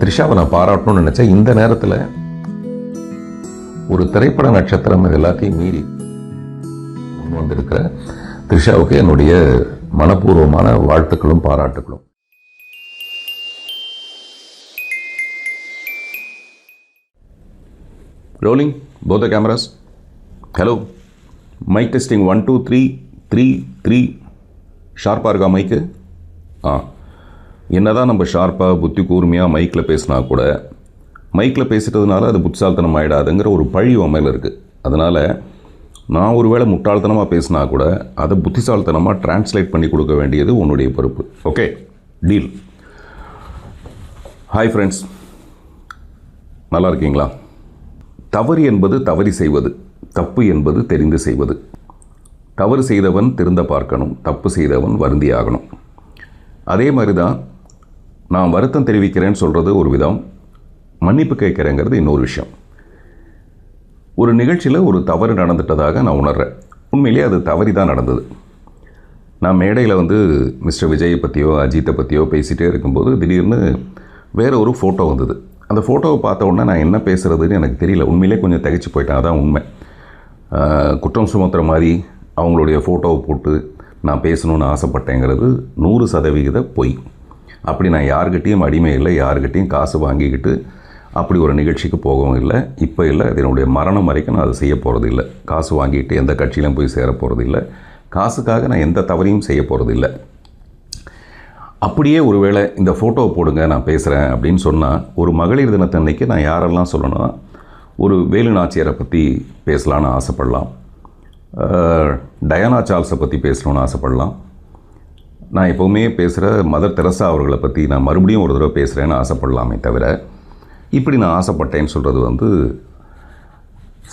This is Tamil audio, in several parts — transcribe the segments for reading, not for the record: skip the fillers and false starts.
த்ரிஷாவை நான் பாராட்டணும்னு நினச்சேன். இந்த நேரத்தில் ஒரு திரைப்பட நட்சத்திரம் இது எல்லாத்தையும் மீறி முன் வந்திருக்கிற த்ரிஷாவுக்கு என்னுடைய மனப்பூர்வமான வாழ்த்துக்களும் பாராட்டுகளும். Rolling both the cameras. Hello, mic testing 1 2 3 3 3. ஷார்ப்பாக இருக்கா மைக்கு? என்னதான் நம்ம ஷார்ப்பாக புத்தி கூர்மையாக மைக்கில் பேசினா கூட மைக்கில் பேசிட்டதுனால அது புத்திசாலித்தனம் ஆகிடாதுங்கிற ஒரு பழி மேலே இருக்குது. அதனால் நான் ஒரு வேளை முட்டாள்தனமாக பேசினா கூட அதை புத்திசாலித்தனமாக டிரான்ஸ்லேட் பண்ணி கொடுக்க வேண்டியது உன்னுடைய பொறுப்பு. Okay, deal. ஹாய் ஃப்ரெண்ட்ஸ், நல்லா இருக்கீங்களா? தவறு என்பது தவறி செய்வது, தப்பு என்பது தெரிந்து செய்வது. தவறு செய்தவன் திருந்த பார்க்கணும், தப்பு செய்தவன் வருந்தி ஆகணும். அதே மாதிரி தான் நான் வருத்தம் தெரிவிக்கிறேன்னு சொல்கிறது ஒரு விதம், மன்னிப்பு கேட்குறேங்கிறது இன்னொரு விஷயம். ஒரு நிகழ்ச்சியில் ஒரு தவறு நடந்துட்டதாக நான் உணர்கிறேன். உண்மையிலேயே அது தவறி தான் நடந்தது. நான் மேடையில் மிஸ்டர் விஜயை பற்றியோ அஜித்தை பற்றியோ பேசிகிட்டே இருக்கும்போது திடீர்னு வேறு ஒரு ஃபோட்டோ வந்தது. அந்த ஃபோட்டோவை பார்த்த உடனே நான் என்ன பேசுகிறதுன்னு எனக்கு தெரியல. உண்மையிலே கொஞ்சம் திகைச்சு போயிட்டேன். அதான் உண்மை. குற்றம் சுமத்துற மாதிரி அவங்களுடைய ஃபோட்டோவை போட்டு நான் பேசணுன்னு ஆசைப்பட்டேங்கிறது 100% பொய். அப்படி நான் யார்கிட்டையும் அடிமை இல்லை, யார்கிட்டையும் காசு வாங்கிக்கிட்டு அப்படி ஒரு நிகழ்ச்சிக்கு போகவும் இல்லை, இப்போ இல்லை, என்னுடைய மரணம் வரைக்கும் நான் அதை செய்ய போகிறது இல்லை. காசு வாங்கிட்டு எந்த கட்சியிலும் போய் சேர போகிறது இல்லை. காசுக்காக நான் எந்த தவறையும் செய்ய போகிறது இல்லை. அப்படியே ஒருவேளை இந்த ஃபோட்டோவை போடுங்க நான் பேசுகிறேன் அப்படின்னு சொன்னால், ஒரு மகளிர் தினத்தன்னைக்கு நான் யாரெல்லாம் சொல்லணும்னா, ஒரு வேலு நாச்சியாரை பற்றி பேசலான்னு ஆசைப்படலாம், டயானா சார்ல்ஸை பற்றி பேசணுன்னு ஆசைப்படலாம், நான் எப்போவுமே பேசுகிற மதர் தெரசா அவர்களை பற்றி நான் மறுபடியும் ஒரு தடவை பேசுகிறேன்னு ஆசைப்படலாமே தவிர, இப்படி நான் ஆசைப்பட்டேன்னு சொல்கிறது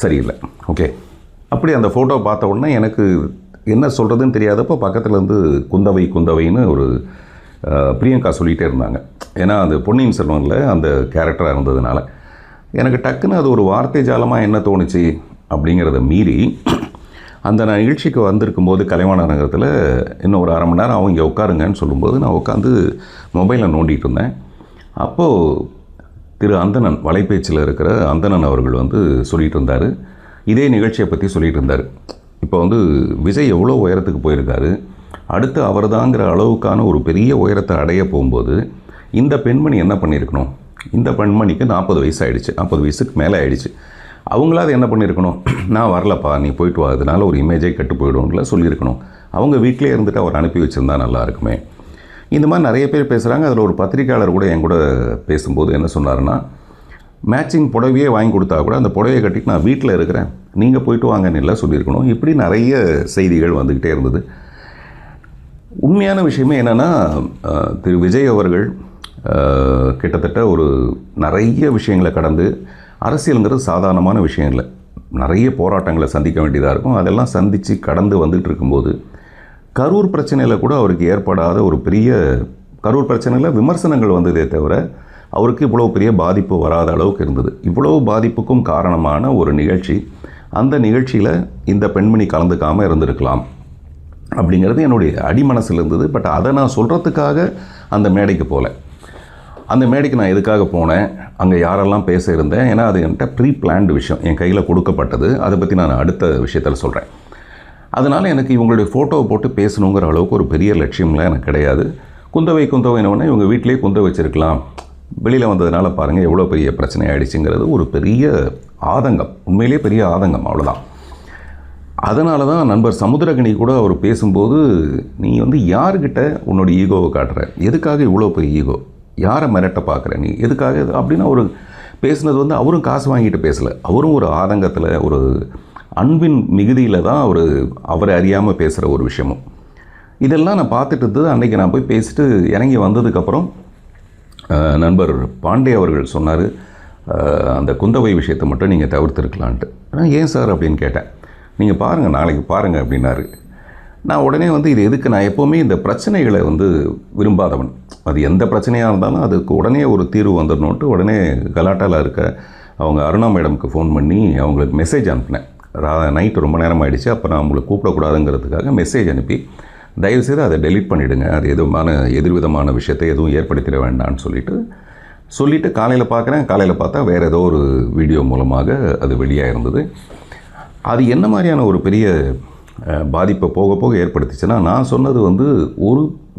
சரியில்லை. ஓகே, அப்படி அந்த ஃபோட்டோவை பார்த்த உடனே எனக்கு என்ன சொல்கிறதுன்னு தெரியாதப்போ பக்கத்தில் குந்தவை குந்தவைன்னு ஒரு பிரியங்கா சொல்லிகிட்டே இருந்தாங்க. ஏன்னா அது பொன்னியின் செல்வனில் அந்த கேரக்டராக இருந்ததுனால எனக்கு டக்குன்னு அது ஒரு வார்த்தை ஜாலமாக என்ன தோணுச்சு அப்படிங்கிறத மீறி, அந்த நான் நிகழ்ச்சிக்கு வந்திருக்கும்போது கலைவாணர் நகரத்தில் இன்னும் ஒரு அரை மணி நேரம் அவங்க உட்காருங்கன்னு சொல்லும்போது நான் உட்காந்து மொபைலில் நோண்டிகிட்டு இருந்தேன். அப்போது திரு அந்தணன், வலைப்பேச்சில் இருக்கிற அந்தணன் அவர்கள் சொல்லிகிட்டு இருந்தார். இதே நிகழ்ச்சியை பற்றி சொல்லிகிட்டு இருந்தார். இப்போ விஜய் எவ்வளோ உயரத்துக்கு போயிருக்காரு, அடுத்து அவர் தாங்கிற அளவுக்கான ஒரு பெரிய உயரத்தை அடைய போகும்போது இந்த பெண்மணி என்ன பண்ணியிருக்கணும்? இந்த பெண்மணிக்கு 40 வயசு ஆகிடுச்சு, 40 வயசுக்கு மேலே ஆகிடுச்சு. அவங்களாவது என்ன பண்ணியிருக்கணும்? நான் வரலப்பா, நீ போயிட்டு வா, அதனால ஒரு இமேஜே கெட்டு போய்டும்ல சொல்லியிருக்கணும். அவங்க வீட்டிலே இருந்துட்டு அவர் அனுப்பி வச்சுருந்தா நல்லா இருக்குமே. இந்த மாதிரி நிறைய பேர் பேசுகிறாங்க. அதில் ஒரு பத்திரிக்கையாளர் கூட என் கூட பேசும்போது என்ன சொன்னார்னா, மேட்சிங் புடவையே வாங்கி கொடுத்தா கூட அந்த புடவையை கட்டிட்டு நான் வீட்டில் இருக்கிறேன், நீங்கள் போயிட்டு வாங்கன்னு எல்லாம் சொல்லியிருக்கணும். இப்படி நிறைய செய்திகள் வந்துக்கிட்டே இருந்தது. உண்மையான விஷயமே என்னென்னா, திரு விஜய் அவர்கள் கிட்டத்தட்ட ஒரு நிறைய விஷயங்களை கடந்து, அரசியலுங்கிறது சாதாரணமான விஷயம் இல்லை, நிறைய போராட்டங்களை சந்திக்க வேண்டியதாக இருக்கும். அதெல்லாம் சந்தித்து கடந்து வந்துட்டு இருக்கும்போது கரூர் பிரச்சனையில் கூட அவருக்கு ஏற்படாத ஒரு பெரிய, கரூர் பிரச்சனையில் விமர்சனங்கள் வந்ததே தவிர அவருக்கு இவ்வளோ பெரிய பாதிப்பு வராத அளவுக்கு இருந்தது. இவ்வளோ பாதிப்புக்கும் காரணமான ஒரு நிகழ்ச்சி, அந்த நிகழ்ச்சியில் இந்த பெண்மணி கலந்துக்காமல் இருந்திருக்கலாம் அப்படிங்கிறது என்னுடைய அடிமனசில் இருந்தது. பட் அதை நான் சொல்கிறதுக்காக அந்த மேடைக்கு போகல. அந்த மேடைக்கு நான் எதுக்காக போனேன், அங்கே யாரெல்லாம் பேச இருந்தேன், ஏன்னா அது என்கிட்ட ப்ரீ பிளான்டு விஷயம், என் கையில் கொடுக்கப்பட்டது. அதை பற்றி நான் அடுத்த விஷயத்தில் சொல்கிறேன். அதனால் எனக்கு இவங்களுடைய ஃபோட்டோவை போட்டு பேசணுங்கிற அளவுக்கு ஒரு பெரிய லட்சியம்லாம் எனக்கு கிடையாது. குந்தவை குந்தவைனோடனே இவங்க வீட்டிலே குந்த வச்சுருக்கலாம், வெளியில் வந்ததுனால பாருங்கள் எவ்வளோ பெரிய பிரச்சனை ஆகிடுச்சுங்கிறது ஒரு பெரிய ஆதங்கம், உண்மையிலே பெரிய ஆதங்கம், அவ்வளோதான். அதனால தான் நண்பர் சமுத்திரகனி கூட அவர் பேசும்போது, நீ யார்கிட்ட உன்னோட ஈகோவை காட்டுற, எதுக்காக இவ்வளோ பெரிய ஈகோ, யாரை மிரட்ட பார்க்குற நீ, எதுக்காக அப்படின்னு அவர் பேசுனது அவரும் காசு வாங்கிட்டு பேசலை. அவரும் ஒரு ஆதங்கத்தில், ஒரு அன்பின் மிகுதியில் தான் அவரை அறியாமல் பேசுகிற ஒரு விஷயமும். இதெல்லாம் நான் பார்த்துட்டு இருந்தது. அன்றைக்கி நான் போய் பேசிட்டு இறங்கி வந்ததுக்கப்புறம் நண்பர் பாண்டே அவர்கள் சொன்னார், அந்த குந்தவை விஷயத்தை மட்டும் நீங்கள் தவிர்த்துருக்கலான்ட்டு. நான் ஏன் சார் அப்படின்னு கேட்டேன். நீங்கள் பாருங்கள், நாளைக்கு பாருங்கள் அப்படின்னாரு. நான் உடனே இது எதுக்கு, நான் எப்போவுமே இந்த பிரச்சனைகளை விரும்பாதவன். அது எந்த பிரச்சனையாக இருந்தாலும் அதுக்கு உடனே ஒரு தீர்வு வந்துடணுன்ட்டு உடனே கலாட்டாவில் இருக்க அவங்க அருணா மேடமுக்கு ஃபோன் பண்ணி அவங்களுக்கு மெசேஜ் அனுப்பினேன். நைட்டு ரொம்ப நேரம் ஆகிடுச்சு, அப்போ நான் உங்களுக்கு கூப்பிடக்கூடாதுங்கிறதுக்காக மெசேஜ் அனுப்பி, தயவுசெய்து அதை டெலீட் பண்ணிவிடுங்க, அது எதுவிதமான விஷயத்தை எதுவும் ஏற்படுத்திட வேண்டாம்னு சொல்லிவிட்டு சொல்லிவிட்டு காலையில் பார்க்குறேன். காலையில் பார்த்தா வேறு ஏதோ ஒரு வீடியோ மூலமாக அது வெளியாக இருந்தது. அது என்ன மாதிரியான ஒரு பெரிய பாதிப்பை போக போக ஏற்படுத்திச்சுன்னா, நான் சொன்னது வந்து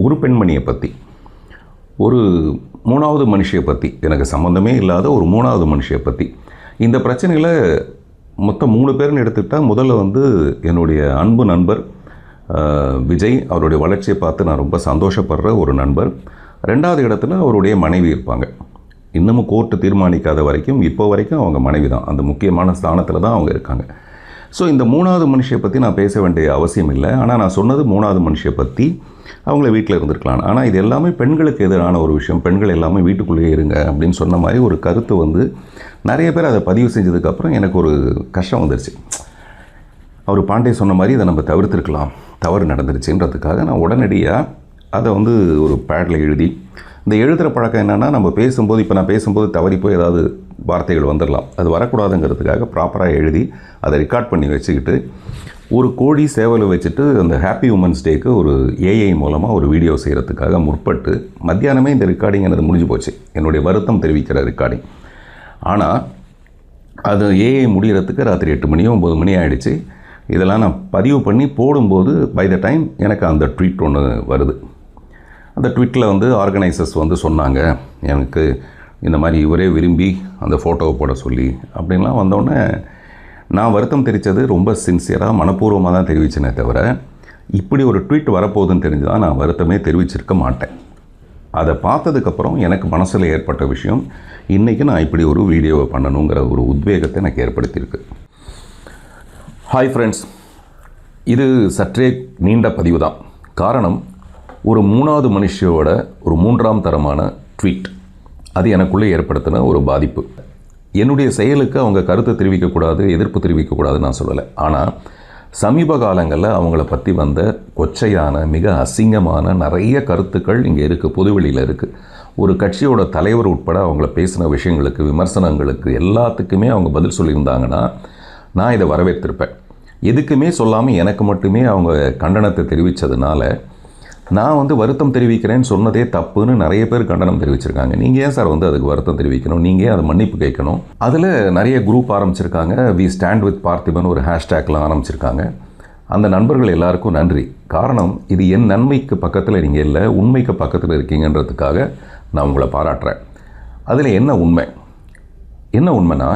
ஒரு பெண்மணியை பற்றி, ஒரு 3வது மனுஷியை பற்றி, எனக்கு சம்மந்தமே இல்லாத ஒரு 3வது மனுஷியை பற்றி. இந்த பிரச்சனையில் மொத்தம் 3 பேர்னு எடுத்துக்கிட்டால், முதல்ல வந்து என்னுடைய அன்பு நண்பர் விஜய், அவருடைய வளர்ச்சியை பார்த்து நான் ரொம்ப சந்தோஷப்படுற ஒரு நண்பர். 2வது இடத்துல அவருடைய மனைவி இருப்பாங்க. இன்னமும் கோர்ட்டு தீர்மானிக்காத வரைக்கும், இப்போ வரைக்கும் அவங்க மனைவி தான், அந்த முக்கியமான ஸ்தானத்தில் தான் அவங்க இருக்காங்க. ஸோ இந்த 3வது மனுஷியை பற்றி நான் பேச வேண்டிய அவசியம் இல்லை. ஆனால் நான் சொன்னது 3வது மனுஷியை பற்றி. அவங்கள வீட்டில் இருந்திருக்கலாம். ஆனால் இது எல்லாமே பெண்களுக்கு எதிரான ஒரு விஷயம். பெண்கள் எல்லாமே வீட்டுக்குள்ளேயே இருங்க அப்படின்னு சொன்ன மாதிரி ஒரு கருத்து வந்து நிறைய பேர் அதை பதிவு செஞ்சதுக்கப்புறம் எனக்கு ஒரு கஷ்டம் வந்துருச்சு. அவர் பாண்டே சொன்ன மாதிரி இதை நம்ம தவிர்த்திருக்கலாம், தவறு நடந்துருச்சுன்றதுக்காக நான் உடனடியாக அதை வந்து ஒரு பேடில் எழுதி, இந்த எழுதுகிற பழக்கம் என்னென்னா, நம்ம பேசும்போது, இப்போ நான் பேசும்போது தவறி போய் ஏதாவது வார்த்தைகள் வந்துடலாம், அது வரக்கூடாதுங்கிறதுக்காக ப்ராப்பராக எழுதி அதை ரெக்கார்ட் பண்ணி வச்சுக்கிட்டு, ஒரு கோழி சேவலை வச்சுட்டு அந்த ஹாப்பி உமன்ஸ் டேக்கு ஒரு ஏஐ மூலமாக ஒரு வீடியோ செய்கிறதுக்காக முற்பட்டு, மத்தியானமே இந்த ரெக்கார்டிங் எனது முடிஞ்சு போச்சு, என்னுடைய வருத்தம் தெரிவிக்கிற ரெக்கார்டிங். ஆனால் அது ஏஐ முடிகிறதுக்கு ராத்திரி 8 மணியோ 9 மணி ஆகிடுச்சு. இதெல்லாம் நான் பதிவு பண்ணி போடும்போது பை த டைம் எனக்கு அந்த ட்வீட் ஒன்று வருது. அந்த ட்வீட்டில் வந்து ஆர்கனைசர்ஸ் வந்து சொன்னாங்க, எனக்கு இந்த மாதிரி இவரே விரும்பி அந்த ஃபோட்டோவை போட சொல்லி அப்படின்லாம் வந்தோடனே நான் வருத்தம் தெரிவித்தது ரொம்ப சின்சியராக மனப்பூர்வமாக தான் தெரிவித்தேனே தவிர, இப்படி ஒரு ட்வீட் வரப்போகுதுன்னு தெரிஞ்சு தான் நான் வருத்தமே தெரிவிச்சிருக்க மாட்டேன். அதை பார்த்ததுக்கப்புறம் எனக்கு மனசில் ஏற்பட்ட விஷயம், இன்றைக்கி நான் இப்படி ஒரு வீடியோவை பண்ணணுங்கிற ஒரு உத்வேகத்தை எனக்கு ஏற்படுத்தியிருக்கு. ஹாய் ஃப்ரெண்ட்ஸ், இது சற்றே நீண்ட பதிவு தான். காரணம், ஒரு 3வது மனுஷியோட ஒரு 3ஆம் தரமான ட்வீட், அது எனக்குள்ளே ஏற்படுத்தின ஒரு பாதிப்பு. என்னுடைய செயலுக்கு அவங்க கருத்து தெரிவிக்கக்கூடாது, எதிர்ப்பு தெரிவிக்கக்கூடாதுன்னு நான் சொல்லலை. ஆனால் சமீப காலங்களில் அவங்கள பற்றி வந்த கொச்சையான, மிக அசிங்கமான நிறைய கருத்துக்கள் இங்கே இருக்குது, பொதுவெளியில் இருக்குது. ஒரு கட்சியோட தலைவர் உட்பட அவங்கள பேசின விஷயங்களுக்கு, விமர்சனங்களுக்கு எல்லாத்துக்குமே அவங்க பதில் சொல்லியிருந்தாங்கன்னா நான் இதை வரவேற்றிருப்பேன். எதுக்குமே சொல்லாமல் எனக்கு மட்டுமே அவங்க கண்டனத்தை தெரிவித்ததுனால நான் வந்து வருத்தம் தெரிவிக்கிறேன்னு சொன்னதே தப்புன்னு நிறைய பேர் கண்டனம் தெரிவிச்சிருக்காங்க. நீங்கள் ஏன் சார் வந்து அதுக்கு வருத்தம் தெரிவிக்கணும், நீங்கள் ஏன் அதை மன்னிப்பு கேட்கணும்? அதில் நிறைய குரூப் ஆரம்பிச்சிருக்காங்க. வி ஸ்டாண்ட் வித் பார்த்திபன் ஒரு ஹேஷ்டேக்லாம் ஆரம்பிச்சிருக்காங்க. அந்த நண்பர்கள் எல்லாருக்கும் நன்றி. காரணம், இது என் நன்மைக்கு பக்கத்தில் நீங்கள் இல்லை, உண்மைக்கு பக்கத்தில் இருக்கீங்கன்றதுக்காக நான் உங்களை பாராட்டுறேன். அதில் என்ன உண்மைனா,